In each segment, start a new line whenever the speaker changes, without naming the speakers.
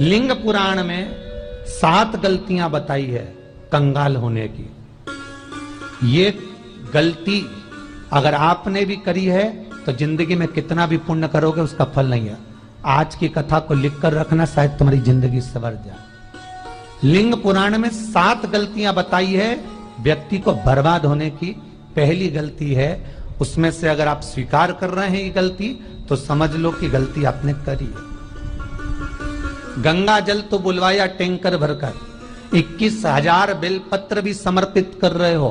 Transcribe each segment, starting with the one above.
लिंग पुराण में 7 गलतियां बताई है कंगाल होने की। ये गलती अगर आपने भी करी है तो जिंदगी में कितना भी पुण्य करोगे उसका फल नहीं है। आज की कथा को लिखकर रखना, शायद तुम्हारी जिंदगी संवर जाए। लिंग पुराण में 7 गलतियां बताई है व्यक्ति को बर्बाद होने की। पहली गलती है, उसमें से अगर आप स्वीकार कर रहे हैं ये गलती तो समझ लो कि गलती आपने करी है। गंगा जल तो बुलवाया टैंकर भरकर, 21,000 बेलपत्र भी समर्पित कर रहे हो।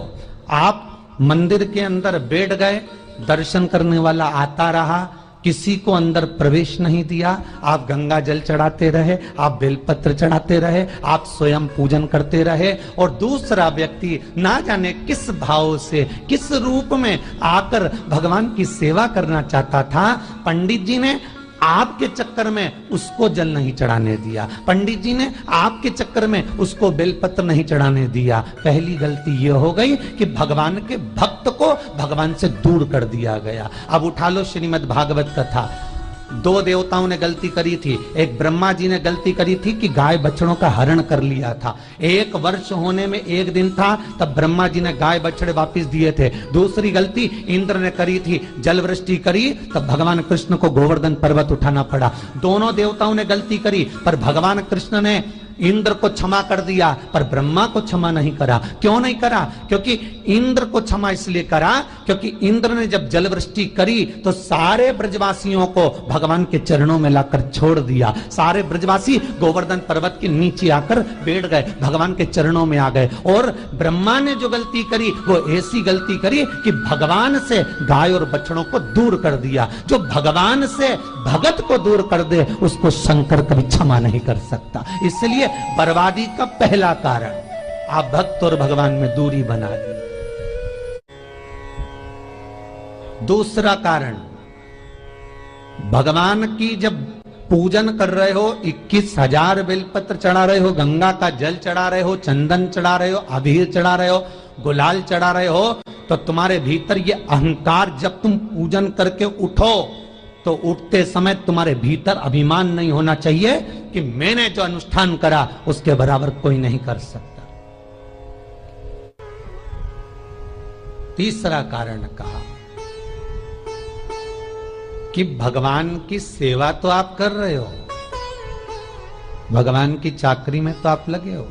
आप मंदिर के अंदर बैठ गए, दर्शन करने वाला आता रहा, किसी को अंदर प्रवेश नहीं दिया। आप गंगा जल चढ़ाते रहे, आप बेलपत्र चढ़ाते रहे, आप स्वयं पूजन करते रहे, और दूसरा व्यक्ति ना जाने किस भाव से, किस रूप में आकर भगवान की सेवा करना चाहता था। पंडित जी ने आपके चक्कर में उसको जल नहीं चढ़ाने दिया, पंडित जी ने आपके चक्कर में उसको बेलपत्र नहीं चढ़ाने दिया। पहली गलती यह हो गई कि भगवान के भक्त को भगवान से दूर कर दिया गया। अब उठा लो श्रीमद् भागवत कथा। 2 देवताओं ने गलती करी थी। एक ब्रह्मा जी ने गलती करी थी कि गाय बछड़ों का हरण कर लिया था। 1 वर्ष होने में 1 दिन था तब ब्रह्मा जी ने गाय बछड़े वापस दिए थे। दूसरी गलती इंद्र ने करी थी, जल वृष्टि करी तब भगवान कृष्ण को गोवर्धन पर्वत उठाना पड़ा। दोनों देवताओं ने गलती करी पर भगवान कृष्ण ने इंद्र को क्षमा कर दिया पर ब्रह्मा को क्षमा नहीं करा। क्यों नहीं करा? क्योंकि इंद्र को क्षमा इसलिए करा क्योंकि इंद्र ने जब जल वृष्टि करी तो सारे ब्रजवासियों को भगवान के चरणों में लाकर छोड़ दिया। सारे ब्रजवासी गोवर्धन पर्वत के नीचे आकर बैठ गए, भगवान के चरणों में आ गए। और ब्रह्मा ने जो गलती करी वो ऐसी गलती करी कि भगवान से गाय और बछड़ों को दूर कर दिया। जो भगवान से भगत को दूर कर दे उसको शंकर कभी क्षमा नहीं कर सकता। इसलिए बर्बादी का पहला कारण आप भक्त और भगवान में दूरी बना दी। दूसरा कारण, भगवान की जब पूजन कर रहे हो, 21,000 बेलपत्र चढ़ा रहे हो, गंगा का जल चढ़ा रहे हो, चंदन चढ़ा रहे हो, अबीर चढ़ा रहे हो, गुलाल चढ़ा रहे हो, तो तुम्हारे भीतर ये अहंकार, जब तुम पूजन करके उठो तो उठते समय तुम्हारे भीतर अभिमान नहीं होना चाहिए कि मैंने जो अनुष्ठान करा उसके बराबर कोई नहीं कर सकता। तीसरा कारण कहा कि भगवान की सेवा तो आप कर रहे हो, भगवान की चाकरी में तो आप लगे हो,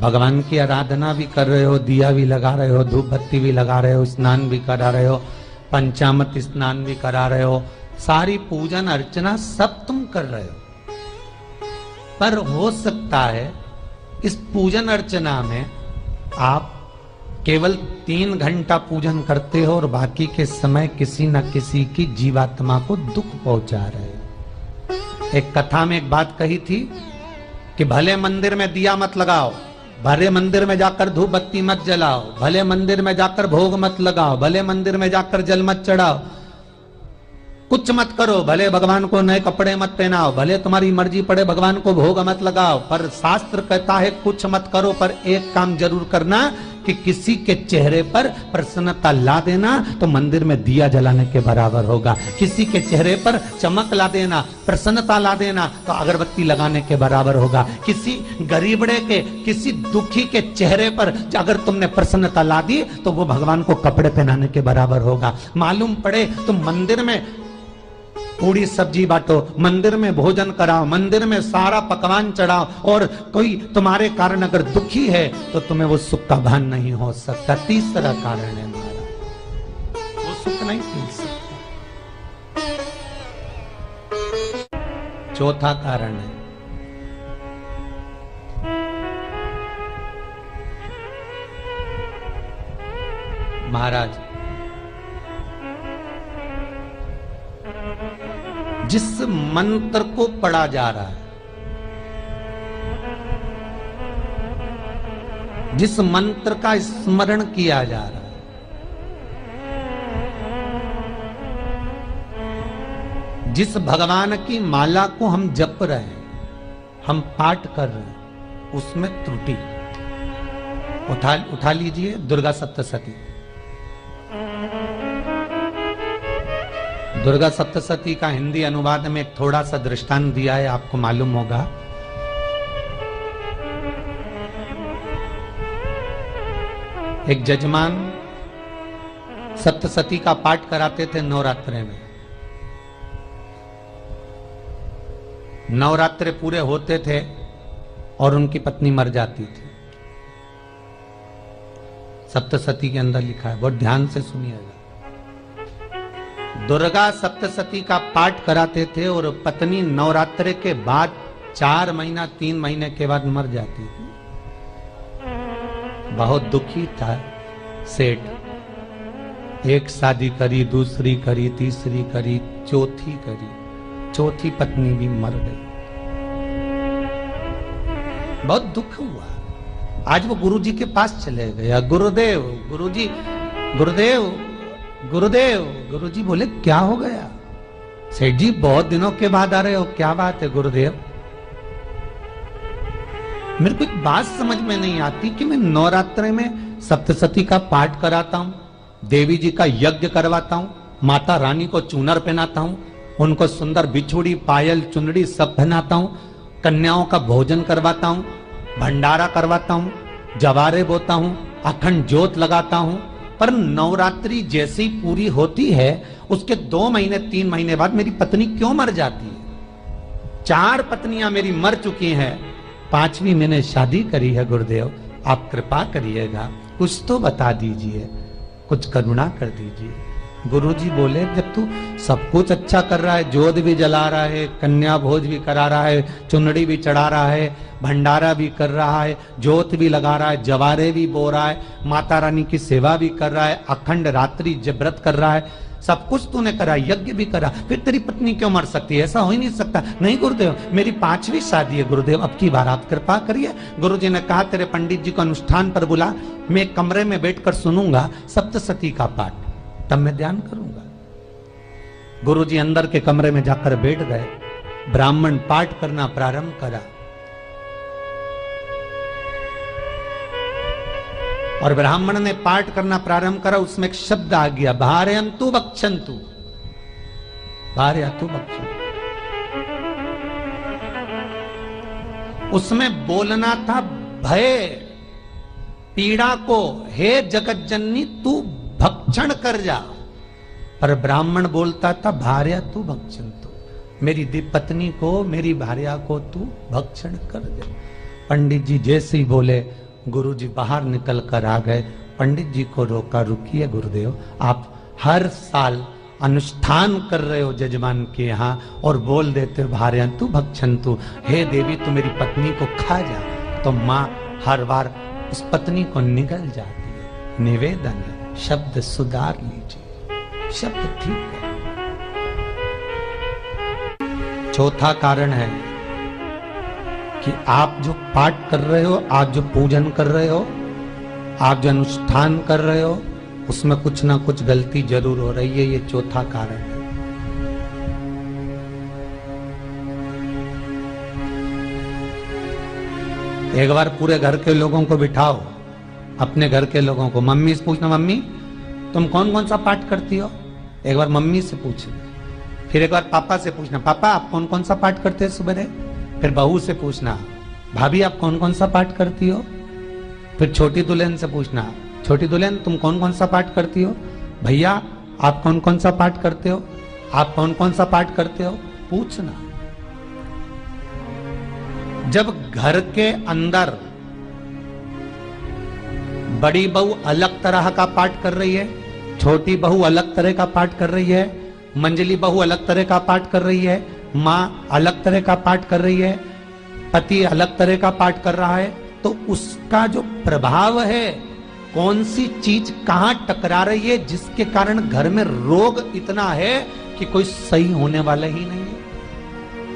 भगवान की आराधना भी कर रहे हो, दिया भी लगा रहे हो, धूप बत्ती भी लगा रहे हो, स्नान भी करा रहे हो, पंचामृत स्नान भी करा रहे हो, सारी पूजन अर्चना सब तुम कर रहे हो। पर हो सकता है इस पूजन अर्चना में आप केवल 3 घंटा पूजन करते हो और बाकी के समय किसी न किसी की जीवात्मा को दुख पहुंचा रहे हो। एक कथा में एक बात कही थी कि भले मंदिर में दिया मत लगाओ, भले मंदिर में जाकर धूप बत्ती मत जलाओ, भले मंदिर में जाकर भोग मत लगाओ, भले मंदिर में जाकर जल मत चढ़ाओ, कुछ मत करो, भले भगवान को नए कपड़े मत पहनाओ, भले तुम्हारी मर्जी पड़े भगवान को भोग मत लगाओ, पर शास्त्र कहता है कुछ मत करो पर एक काम जरूर करना कि किसी के चेहरे पर प्रसन्नता ला देना तो मंदिर में दिया जलाने के बराबर होगा। किसी के चेहरे पर चमक ला देना, प्रसन्नता ला देना तो अगरबत्ती लगाने के बराबर होगा। किसी गरीबड़े के, किसी दुखी के चेहरे पर अगर तुमने प्रसन्नता ला दी तो वो भगवान को कपड़े पहनाने के बराबर होगा। मालूम पड़े तुम मंदिर में पूरी सब्जी बांटो, मंदिर में भोजन कराओ, मंदिर में सारा पकवान चढ़ाओ, और कोई तुम्हारे कारण अगर दुखी है तो तुम्हें वो सुख का भान नहीं हो सकता। तीसरा कारण है हमारा, वो सुख नहीं मिल सकता। चौथा कारण है महाराज, जिस मंत्र को पढ़ा जा रहा है, जिस मंत्र का स्मरण किया जा रहा है, जिस भगवान की माला को हम जप रहे हैं, हम पाठ कर रहे हैं, उसमें त्रुटि उठा लीजिए। दुर्गा सप्तशती, दुर्गा सप्तशती का हिंदी अनुवाद में एक थोड़ा सा दृष्टांत दिया है, आपको मालूम होगा। एक जजमान सप्तशती का पाठ कराते थे नवरात्रे में। नवरात्रे पूरे होते थे और उनकी पत्नी मर जाती थी। सप्तशती के अंदर लिखा है, बहुत ध्यान से सुनिएगा। दुर्गा सप्तशती का पाठ कराते थे और पत्नी नवरात्रे के बाद 4 महीना 3 महीने के बाद मर जाती थी। बहुत दुखी था सेठ। एक शादी करी, दूसरी करी, तीसरी करी, चौथी करी, चौथी पत्नी भी मर गई। बहुत दुख हुआ। आज वो गुरुजी के पास चले गया, गुरुदेव, गुरुजी, गुरुदेव, गुरुदेव। गुरुजी बोले क्या हो गया? सेठ जी बहुत दिनों के बाद आ रहे हो, क्या बात है गुरुदेव? मेरे को एक बात समझ में नहीं आती कि मैं नवरात्रे में सप्तशती का पाठ कराता हूं, देवी जी का यज्ञ करवाता हूं, माता रानी को चूनर पहनाता हूं, उनको सुंदर बिछुड़ी, पायल, चुनरी सब पहनाता हूं, कन्याओं का भोजन करवाता हूं, भंडारा करवाता हूं, जवारे बोता हूं, अखंड ज्योत लगाता हूं, पर नवरात्रि जैसे ही पूरी होती है उसके 2 महीने 3 महीने बाद मेरी पत्नी क्यों मर जाती है? 4 पत्नियां मेरी मर चुकी हैं, 5वीं मैंने शादी करी है। गुरुदेव आप कृपा करिएगा, कुछ तो बता दीजिए, कुछ करुणा कर दीजिए। गुरुजी बोले जब तू सब कुछ अच्छा कर रहा है, ज्योत भी जला रहा है, कन्या भोज भी करा रहा है, चुनरी भी चढ़ा रहा है, भंडारा भी कर रहा है, ज्योत भी लगा रहा है, जवारे भी बो रहा है, माता रानी की सेवा भी कर रहा है, अखंड रात्रि व्रत कर रहा है, सब कुछ तूने करा, यज्ञ भी करा, फिर तेरी पत्नी क्यों मर सकती है? ऐसा हो ही नहीं सकता। नहीं गुरुदेव मेरी 5वीं शादी है गुरुदेव, अब की बार आप कृपा करिए। गुरुजी ने कहा तेरे पंडित जी को अनुष्ठान पर बुला, मैं कमरे में बैठकर सुनूंगा सप्तशती का पाठ, तब मैं ध्यान करूंगा। गुरुजी अंदर के कमरे में जाकर बैठ गए, ब्राह्मण पाठ करना प्रारंभ करा और ब्राह्मण ने पाठ करना प्रारंभ करा। उसमें एक शब्द आ गया, भारयंतु भक्षन्तु, भारयंतु भक्षन्तु। उसमें बोलना था भय, पीड़ा को, हे जगत जननी तू भक्षण कर जा, पर ब्राह्मण बोलता था भारयंतु भक्षन्तु, मेरी पत्नी को, मेरी भार्या को तू भक्षण कर दे। पंडित जी जैसे ही बोले गुरुजी बाहर निकल कर आ गए। पंडित जी को रोका, रुकिए गुरुदेव, आप हर साल अनुष्ठान कर रहे हो जजमान के यहाँ और बोल देते हो भारयंतु भक्षन्तु, हे देवी तू मेरी पत्नी को खा जा, तो माँ हर बार उस पत्नी को निगल जाती है। निवेदन है, शब्द सुधार लीजिए, शब्द ठीक है। चौथा कारण है कि आप जो पाठ कर रहे हो, आप जो पूजन कर रहे हो, आप जो अनुष्ठान कर रहे हो, उसमें कुछ ना कुछ गलती जरूर हो रही है। ये चौथा कारण है। एक बार पूरे घर के लोगों को बिठाओ, अपने घर के लोगों को, मम्मी से पूछना, मम्मी तुम कौन कौन सा पाठ करती हो? एक बार मम्मी से पूछना। फिर एक बार पापा से पूछना, पापा आप कौन कौन सा पाठ करते हैं सुबह? फिर बहू से पूछना, भाभी आप कौन कौन सा पाठ करती हो? फिर छोटी दुल्हन से पूछना, छोटी दुल्हन तुम कौन कौन सा पाठ करती हो? भैया आप कौन कौन सा पाठ करते हो? आप कौन कौन सा पाठ करते हो? पूछना। जब घर के अंदर बड़ी बहू अलग तरह का पाठ कर रही है, छोटी बहू अलग तरह का पाठ कर रही है, मंजली बहू अलग तरह का पाठ कर रही है, माँ अलग तरह का पाठ कर रही है, पति अलग तरह का पाठ कर रहा है, तो उसका जो प्रभाव है, कौन सी चीज कहां टकरा रही है जिसके कारण घर में रोग इतना है कि कोई सही होने वाला ही नहीं है।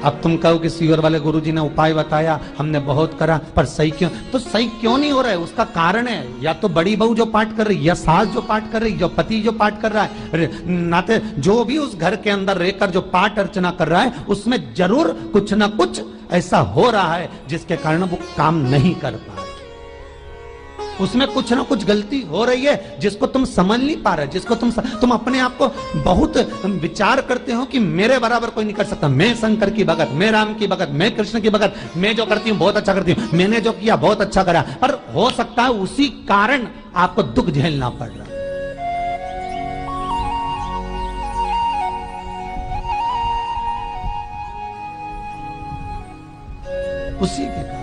अब तुम कहो कि सीवर वाले गुरुजी ने उपाय बताया, हमने बहुत करा, पर सही क्यों? तो सही क्यों नहीं हो रहा है? उसका कारण है या तो बड़ी बहू जो पाठ कर रही, या सास जो पाठ कर रही, जो पति जो पाठ कर रहा है, नाते जो भी उस घर के अंदर रहकर जो पाठ अर्चना कर रहा है, उसमें जरूर कुछ ना कुछ ऐसा हो रहा है जिसके कारण वो काम नहीं कर पा रहे। उसमें कुछ ना कुछ गलती हो रही है जिसको तुम समझ नहीं पा रहे, जिसको तुम अपने आप को बहुत विचार करते हो कि मेरे बराबर कोई नहीं कर सकता, मैं शंकर की भगत, मैं राम की भगत, मैं कृष्ण की भगत, मैं जो करती हूँ बहुत अच्छा करती हूँ, मैंने जो किया बहुत अच्छा करा, पर हो सकता है उसी कारण आपको दुख झेलना पड़ रहा। उसी के कारण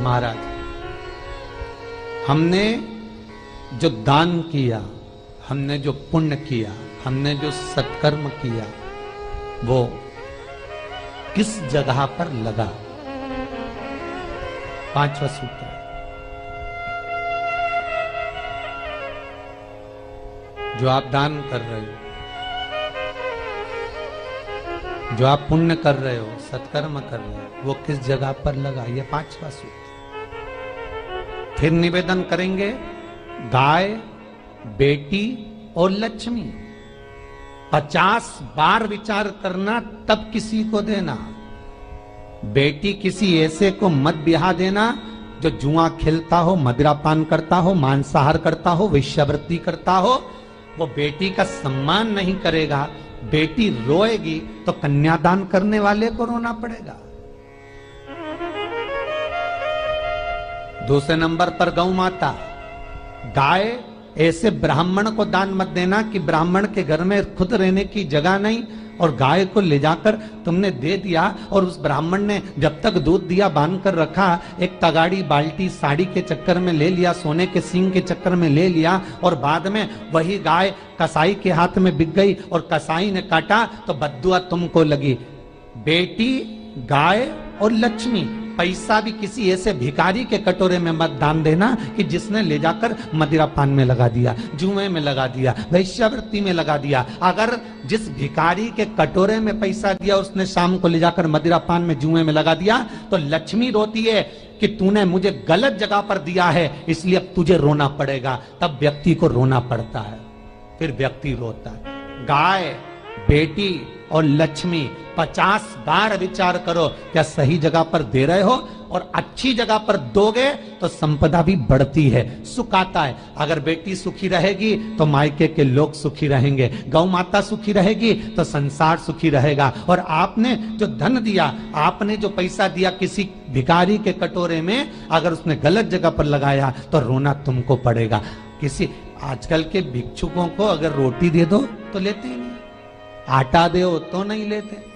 महाराज, हमने जो दान किया, हमने जो पुण्य किया, हमने जो सत्कर्म किया, वो किस जगह पर लगा? पांचवा सूत्र, जो आप दान कर रहे हो, जो आप पुण्य कर रहे हो, सत्कर्म कर रहे हो, वो किस जगह पर लगा? ये पांचवा सूत्र। फिर निवेदन करेंगे, गाय, बेटी और लक्ष्मी 50 बार विचार करना, तब किसी को देना। बेटी किसी ऐसे को मत ब्याह देना जो जुआ खेलता हो, मदिरापान करता हो, मांसाहार करता हो, वेश्यावृत्ति करता हो। वो बेटी का सम्मान नहीं करेगा, बेटी रोएगी तो कन्यादान करने वाले को रोना पड़ेगा। दूसरे नंबर पर गौ माता, गाय ऐसे ब्राह्मण को दान मत देना कि ब्राह्मण के घर में खुद रहने की जगह नहीं और गाय को ले जाकर तुमने दे दिया और उस ब्राह्मण ने जब तक दूध दिया बांध कर रखा, एक तगाड़ी बाल्टी साड़ी के चक्कर में ले लिया, सोने के सींग के चक्कर में ले लिया और बाद में वही गाय कसाई के हाथ में बिक गई और कसाई ने काटा तो बद्दुआ तुमको लगी। बेटी, गाय और लक्ष्मी, पैसा भी किसी ऐसे भिखारी के कटोरे में मत दान देना कि जिसने ले जाकर मदिरा पान में लगा दिया, जुए में लगा दिया, वैश्यावृत्ति में लगा दिया। अगर जिस भिखारी के कटोरे में पैसा दिया उसने शाम को ले जाकर मदिरा पान में, जुए में लगा दिया, तो लक्ष्मी रोती है कि तूने मुझे गलत जगह पर दिया है, इसलिए अब तुझे रोना पड़ेगा। तब व्यक्ति को रोना पड़ता है, फिर व्यक्ति रोता है। गाय, बेटी और लक्ष्मी 50 बार विचार करो, क्या सही जगह पर दे रहे हो? और अच्छी जगह पर दोगे तो संपदा भी बढ़ती है, सुख आता है। अगर बेटी सुखी रहेगी तो मायके के लोग सुखी रहेंगे, गौ माता सुखी रहेगी तो संसार सुखी रहेगा। और आपने जो धन दिया, आपने जो पैसा दिया किसी भिखारी के कटोरे में, अगर उसने गलत जगह पर लगाया तो रोना तुमको पड़ेगा। किसी आजकल के भिक्षुकों को अगर रोटी दे दो तो लेते ही नहीं, आटा दो तो नहीं लेते।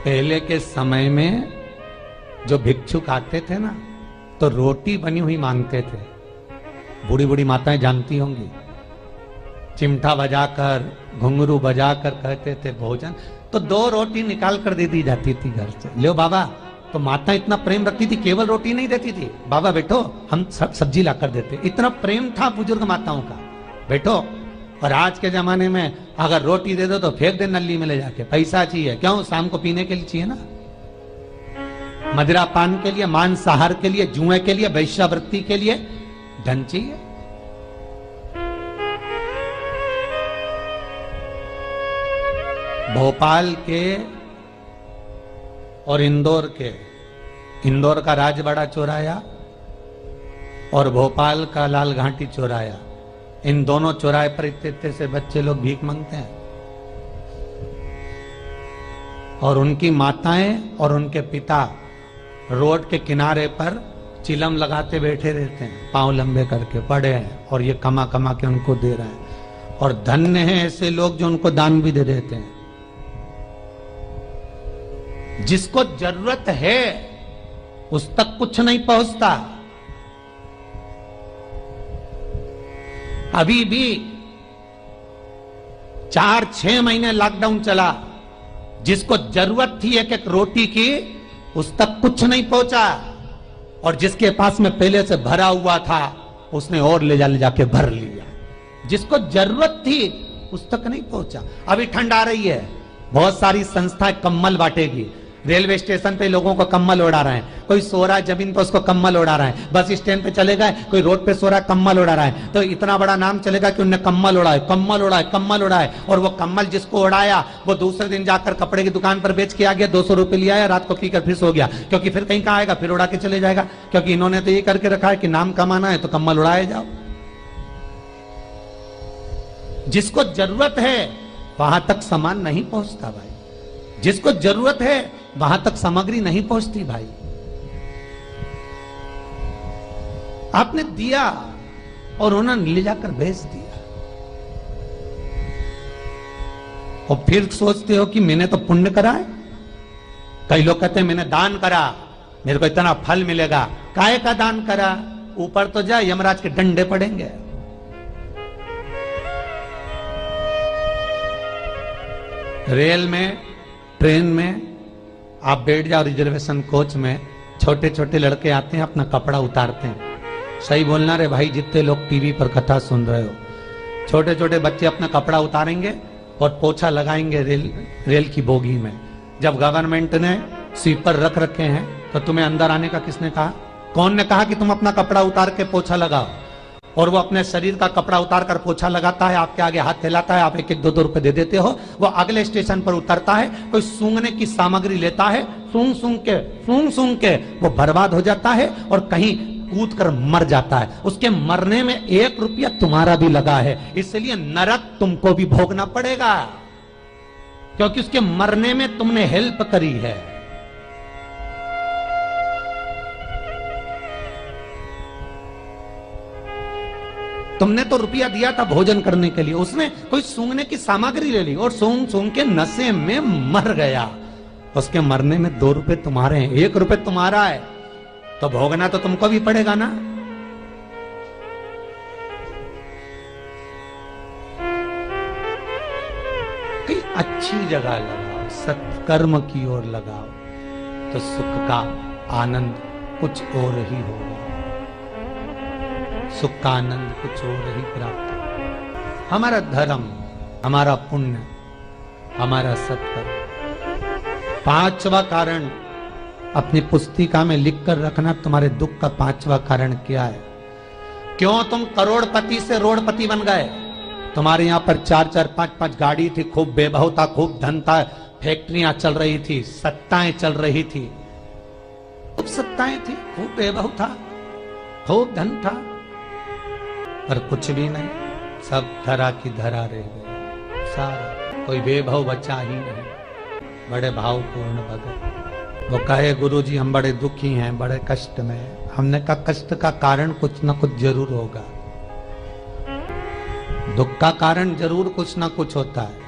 पहले के समय में जो भिक्षुक आते थे ना, तो रोटी बनी हुई मांगते थे। बूढ़ी बूढ़ी माताएं जानती होंगी, चिमटा बजाकर, घुंघरू बजाकर कहते थे भोजन, तो 2 रोटी निकाल कर दे दी जाती थी घर से। लो बाबा, तो माता इतना प्रेम रखती थी, केवल रोटी नहीं देती थी, बाबा बैठो हम सब्जी ला कर देते। इतना प्रेम था बुजुर्ग माताओं का, बैठो। और आज के जमाने में अगर रोटी दे दो तो फेंक दे नली में ले जाके, पैसा चाहिए। क्यों? शाम को पीने के लिए चाहिए ना, मदिरा पान के लिए, मांसाहार के लिए, जुए के लिए, वैश्यावृत्ति के लिए धन चाहिए। भोपाल के और इंदौर के, इंदौर का राजवाड़ा चौराया और भोपाल का लाल घाटी चौराया, इन दोनों चौराहे पर इतने से बच्चे लोग भीख मांगते हैं और उनकी माताएं और उनके पिता रोड के किनारे पर चिलम लगाते बैठे रहते हैं, पांव लंबे करके पड़े हैं और ये कमा कमा के उनको दे रहे हैं। और धन्य हैं ऐसे लोग जो उनको दान भी दे देते हैं। जिसको जरूरत है उस तक कुछ नहीं पहुंचता। अभी भी 4-6 महीने लॉकडाउन चला, जिसको जरूरत थी एक एक रोटी की, उस तक कुछ नहीं पहुंचा। और जिसके पास में पहले से भरा हुआ था, उसने और ले जाके भर लिया। जिसको जरूरत थी उस तक नहीं पहुंचा। अभी ठंड आ रही है, बहुत सारी संस्थाएं कंबल बांटेगी। रेलवे स्टेशन पे लोगों को कम्बल उड़ा रहे हैं, कोई सो रहा है जमीन पर उसको कम्बल उड़ा रहा है, बस स्टैंड पे चले गए कोई रोड पे सो रहा है कम्बल उड़ा रहा है, तो इतना बड़ा नाम चलेगा कि उन्हें कम्बल उड़ाए, कम्बल उड़ाए, कम्बल उड़ाए। और वो कम्बल जिसको उड़ाया वो दूसरे दिन जाकर कपड़े की दुकान पर बेच के आ गया, 200 रुपए लिया, रात को पीकर फिर सो गया, क्योंकि फिर कहीं कहाँ आएगा, फिर उड़ा के चले जाएगा, क्योंकि इन्होंने तो ये करके रखा है कि नाम कमाना है तो कम्बल उड़ाए जाओ। जिसको जरूरत है वहां तक सामान नहीं पहुंचता भाई, जिसको जरूरत है वहां तक सामग्री नहीं पहुंचती भाई। आपने दिया और उन्होंने ले जाकर बेच दिया, और फिर सोचते हो कि मैंने तो पुण्य करा है। कई लोग कहते हैं मैंने दान करा, मेरे को इतना फल मिलेगा। काहे का दान करा? ऊपर तो जा, यमराज के डंडे पड़ेंगे। रेल में, ट्रेन में आप बैठ जाओ, रिजर्वेशन कोच में, छोटे छोटे लड़के आते हैं, अपना कपड़ा उतारते हैं। सही बोलना रे भाई, जितने लोग टीवी पर कथा सुन रहे हो, छोटे छोटे बच्चे अपना कपड़ा उतारेंगे और पोछा लगाएंगे रेल की बोगी में। जब गवर्नमेंट ने स्वीपर रख रखे हैं तो तुम्हें अंदर आने का किसने कहा? कौन ने कहा कि तुम अपना कपड़ा उतार के पोछा लगाओ? और वो अपने शरीर का कपड़ा उतार कर पोछा लगाता है, आपके आगे हाथ फैलाता है, आप 1-1, 2-2 रुपए दे देते हो। वो अगले स्टेशन पर उतरता है, कोई सूंघने की सामग्री लेता है, सूंघ के वो बर्बाद हो जाता है और कहीं कूद कर मर जाता है। उसके मरने में 1 रुपया तुम्हारा भी लगा है, इसलिए नरक तुमको भी भोगना पड़ेगा, क्योंकि उसके मरने में तुमने हेल्प करी है। तुमने तो रुपया दिया था भोजन करने के लिए, उसने कोई सूंघने की सामग्री ले ली और सूंघ के नशे में मर गया। उसके मरने में 2 रुपए तुम्हारे हैं, 1 रुपए तुम्हारा है, तो भोगना तो तुमको भी पड़ेगा ना। कहीं अच्छी जगह लगाओ, सत्कर्म की ओर लगाओ, तो सुख का आनंद कुछ और ही होगा, सुख का आनंद कुछ और ही प्राप्त होगा। हमारा धर्म, हमारा पुण्य, हमारा सत्कर्म। 5वां कारण अपनी पुस्तिका में लिख कर रखना, तुम्हारे दुख का 5वां कारण क्या है? क्यों तुम करोड़पति से रोड़पति बन गए? तुम्हारे यहां पर 4-4, 5-5 गाड़ी थी, खूब वैभव था, खूब धन था, फैक्ट्रियां चल रही थी, सत्ताएं चल रही थी, खूब सत्ताएं थी, खूब वैभव था, खूब धन था, पर कुछ भी नहीं, सब धरा की धरा रह गए। सारा कोई वैभव बचा ही नहीं। बड़े भावपूर्ण भगत वो कहे, गुरुजी हम बड़े दुखी हैं, बड़े कष्ट में। हमने कहा कष्ट का कारण कुछ ना कुछ जरूर होगा, दुख का कारण जरूर कुछ ना कुछ होता है।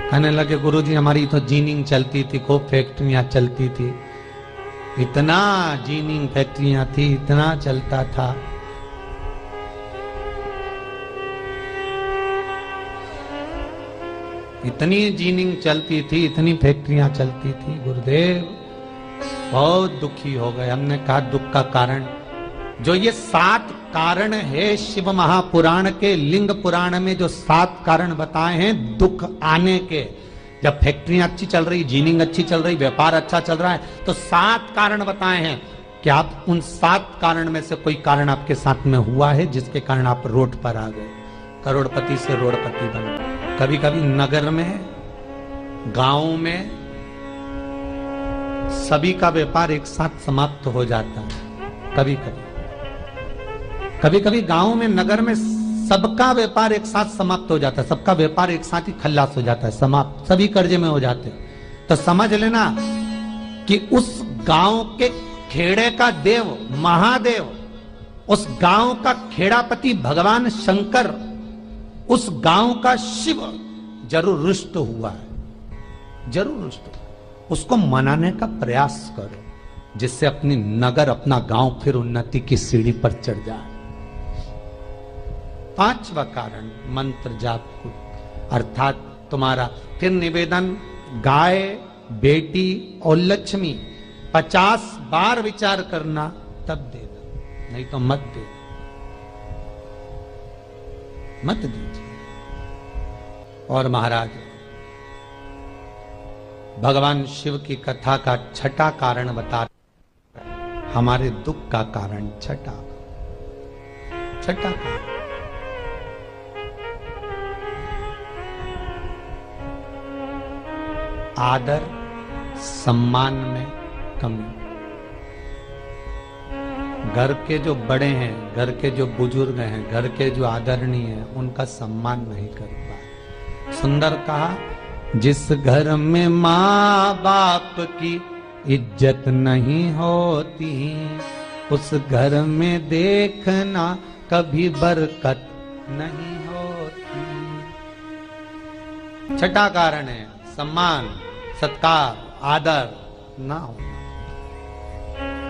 कहने लगे गुरुजी हमारी तो जीनिंग चलती थी, खूब फैक्ट्रियां चलती थी, इतना जीनिंग फैक्ट्रियां थी, इतना चलता था। इतनी जीनिंग चलती थी, इतनी फैक्ट्रियां चलती थी, गुरुदेव बहुत दुखी हो गए। हमने कहा दुख का कारण, जो ये 7 कारण है शिव महापुराण के, लिंग पुराण में जो 7 कारण बताए हैं दुख आने के, जब फैक्ट्रियां अच्छी चल रही, जीनिंग अच्छी चल रही, व्यापार अच्छा चल रहा है, तो 7 कारण बताए हैं। क्या आप उन 7 कारण में से कोई कारण आपके साथ में हुआ है जिसके कारण आप रोड पर आ गए, करोड़पति से रोड़पति बन गए? कभी कभी नगर में, गांव में सभी का व्यापार एक साथ समाप्त हो जाता है। कभी कभी गांव में, नगर में सबका व्यापार एक साथ समाप्त हो जाता है, सबका व्यापार एक साथ ही खल्लास हो जाता है, समाप्त, सभी कर्जे में हो जाते हैं। तो समझ लेना कि उस गांव के खेड़े का देव महादेव, उस गांव का खेड़ापति भगवान शंकर, उस गांव का शिव जरूर रुष्ट हुआ है, जरूर रुष्ट हुआ। उसको मनाने का प्रयास करो, जिससे अपनी नगर, अपना गांव फिर उन्नति की सीढ़ी पर चढ़ जाए। 5वां कारण मंत्र जाप को, अर्थात तुम्हारा फिर निवेदन, गाय, बेटी और लक्ष्मी 50 बार विचार करना, तब देना, नहीं तो मत देना, मत दीजिए। और महाराज भगवान शिव की कथा का छठा कारण बता, हमारे दुख का कारण छठा कारण। आदर सम्मान में कमी। घर के जो बड़े हैं, घर के जो बुजुर्ग हैं, घर के जो आदरणीय हैं, उनका सम्मान नहीं कर पाए। सुंदर कहा, जिस घर में माँ बाप की इज्जत नहीं होती, उस घर में देखना कभी बरकत नहीं होती। छठा कारण है सम्मान, सत्कार, आदर ना होना।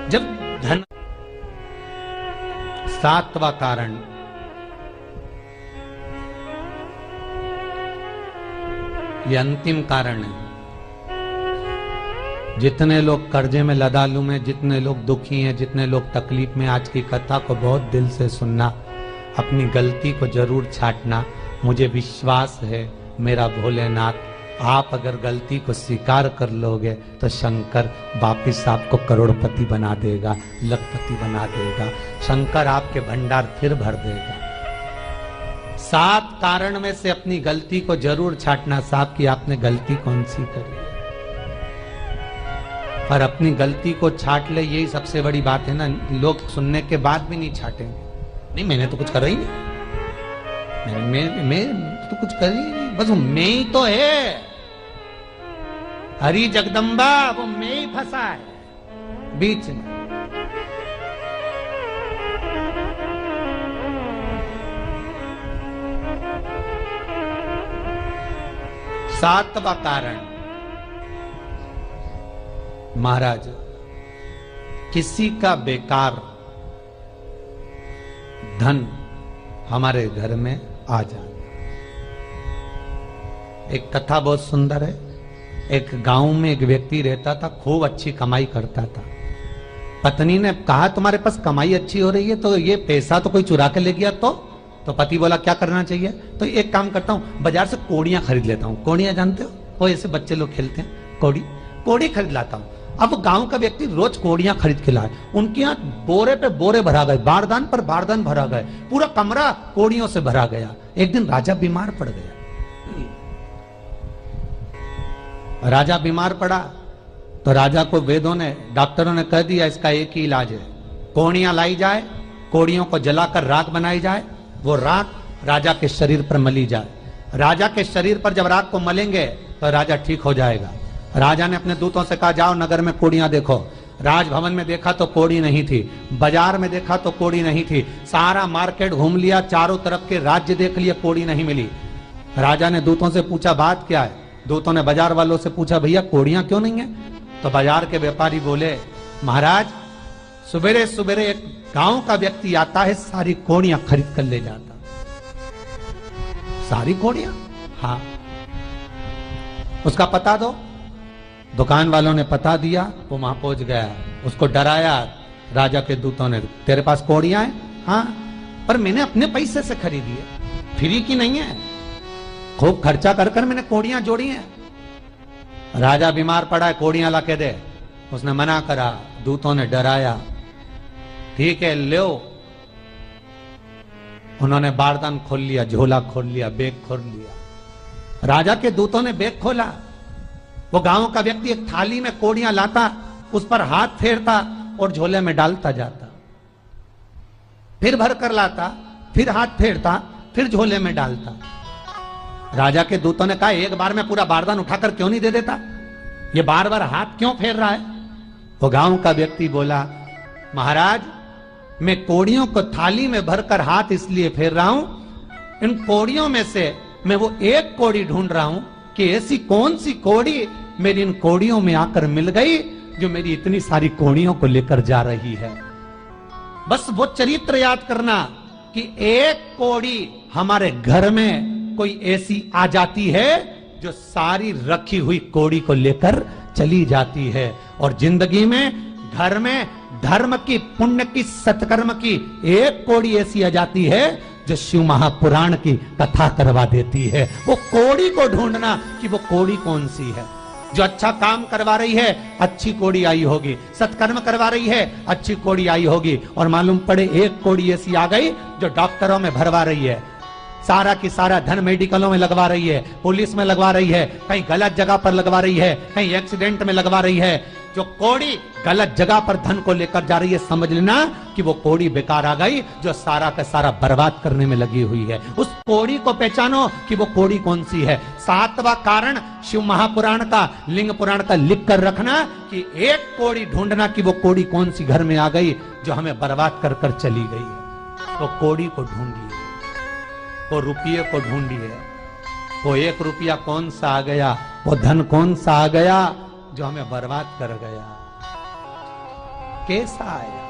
जब धन। सातवां कारण, ये अंतिम कारण है। जितने लोग कर्जे में लदालू में, जितने लोग दुखी हैं, जितने लोग तकलीफ में, आज की कथा को बहुत दिल से सुनना, अपनी गलती को जरूर छांटना। मुझे विश्वास है मेरा भोलेनाथ, आप अगर गलती को स्वीकार कर लोगे तो शंकर वापिस आपको करोड़पति बना देगा, लखपति बना देगा। शंकर आपके भंडार फिर भर देगा। 7 कारण में से अपनी गलती को जरूर छांटना साहब कि आपने गलती कौन सी करी है। पर अपनी गलती को छांट ले, यही सबसे बड़ी बात है ना। लोग सुनने के बाद भी नहीं छाटेंगे, नहीं मैंने तो कुछ करा ही नहीं, मैं तो कुछ कर ही नहीं, बस मैं ही तो है। हरी जगदम्बा वो मैं ही फंसा है बीच में। सातवां कारण, महाराज किसी का बेकार धन हमारे घर में आ जाए। एक कथा बहुत सुंदर है। एक गांव में एक व्यक्ति रहता था, खूब अच्छी कमाई करता था। पत्नी ने कहा तुम्हारे पास कमाई अच्छी हो रही है तो ये पैसा तो कोई चुरा के ले गया तो पति बोला क्या करना चाहिए? तो एक काम करता हूं, बाजार से कोड़ियां खरीद लेता हूं। कोड़ियां जानते हो, वो ऐसे बच्चे लोग खेलते हैं, कोड़ी खरीद लाता हूं। अब गांव का व्यक्ति रोज कोड़ियां खरीद के लाए। उनके यहाँ बोरे पे बोरे भरा गए, बारदान पर बारदान भरा गए, पूरा कमरा कोड़ियों से भरा गया। एक दिन राजा बीमार पड़ गया। राजा बीमार पड़ा तो राजा को वेदों ने, डॉक्टरों ने कह दिया इसका एक ही इलाज है, कोड़ियां लाई जाए, कोड़ियों को जलाकर राख बनाई जाए, वो राख राजा के शरीर पर मली जाए। राजा के शरीर पर जब राख को मलेंगे तो राजा ठीक हो जाएगा। राजा ने अपने दूतों से कहा जाओ नगर में कोड़ियां देखो। राजभवन में देखा तो कोड़ी नहीं थी, बाजार में देखा तो कोड़ी नहीं थी, सारा मार्केट घूम लिया, चारों तरफ के राज्य देख लिया, कोड़ी नहीं मिली। राजा ने दूतों से पूछा बात क्या है? दूतों ने बाजार वालों से पूछा भैया कोड़ियां क्यों नहीं है? तो बाजार के व्यापारी बोले महाराज सुबेरे सुबेरे एक गांव का व्यक्ति आता है, सारी कोड़ियां खरीद कर ले जाता। सारी कोड़ियां? हाँ। उसका पता दो। दुकान वालों ने पता दिया, वो वहां पहुंच गया, उसको डराया। राजा के दूतों ने, तेरे पास कोड़ियां हैं? हाँ, पर मैंने अपने पैसे से खरीदी है, फ्री की नहीं है, खूब खर्चा कर कर मैंने कोड़ियां जोड़ी हैं। राजा बीमार पड़ा है, कोड़ियां ला के दे। उसने मना करा, दूतों ने डराया, ठीक है लो। उन्होंने बारदान खोल लिया, झोला खोल लिया, बैग खोल लिया। राजा के दूतों ने बैग खोला। वो गांव का व्यक्ति एक थाली में कोड़ियां लाता, उस पर हाथ फेरता और झोले में डालता जाता, फिर भर कर लाता, फिर हाथ फेरता, फिर झोले में डालता। राजा के दूतों ने कहा एक बार में पूरा बारदान उठाकर क्यों नहीं दे देता? ये बार बार हाथ क्यों फेर रहा है? वो गांव का व्यक्ति बोला महाराज मैं कोड़ियों को थाली में भरकर हाथ इसलिए फेर रहा हूं, इन कोड़ियों में से मैं वो एक कोड़ी ढूंढ रहा हूं कि ऐसी कौन सी कोड़ी मेरी इन कोड़ियों में आकर मिल गई जो मेरी इतनी सारी कोड़ियों को लेकर जा रही है। बस वो चरित्र याद करना कि एक कोड़ी हमारे घर में कोई ऐसी आ जाती है जो सारी रखी हुई कोड़ी को लेकर चली जाती है। और जिंदगी में घर में धर्म की, पुण्य की, सत्कर्म की एक कोड़ी ऐसी आ जाती है जो शिव महापुराण की कथा करवा देती है। वो कोड़ी को ढूंढना कि वो कोड़ी कौन सी है। जो अच्छा काम करवा रही है अच्छी कोड़ी आई होगी, सत्कर्म करवा रही है अच्छी कोड़ी आई होगी। और मालूम पड़े एक कोड़ी ऐसी आ गई जो डॉक्टरों में भरवा रही है, सारा की सारा धन मेडिकलों में लगवा रही है, पुलिस में लगवा रही है, कहीं गलत जगह पर लगवा रही है, कहीं एक्सीडेंट में लगवा रही है। जो कोड़ी गलत जगह पर धन को लेकर जा रही है, समझ लेना कि वो कोड़ी बेकार आ गई जो सारा का सारा बर्बाद करने में लगी हुई है। उस कोड़ी को पहचानो कि वो कोड़ी कौन सी है। 7वां कारण शिव महापुराण का, लिंग पुराण का लिख कर रखना कि एक कोड़ी ढूंढना कि वो कोड़ी कौन सी घर में आ गई जो हमें बर्बाद कर कर चली गई है। तो कोड़ी को ढूंढिए, वो रुपये को ढूंढिए, वो 1 रुपया कौन सा आ गया, वो धन कौन सा आ गया जो हमें बर्बाद कर गया, कैसा आया।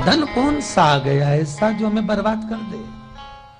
धन कौन सा आ गया ऐसा जो हमें बर्बाद कर दे।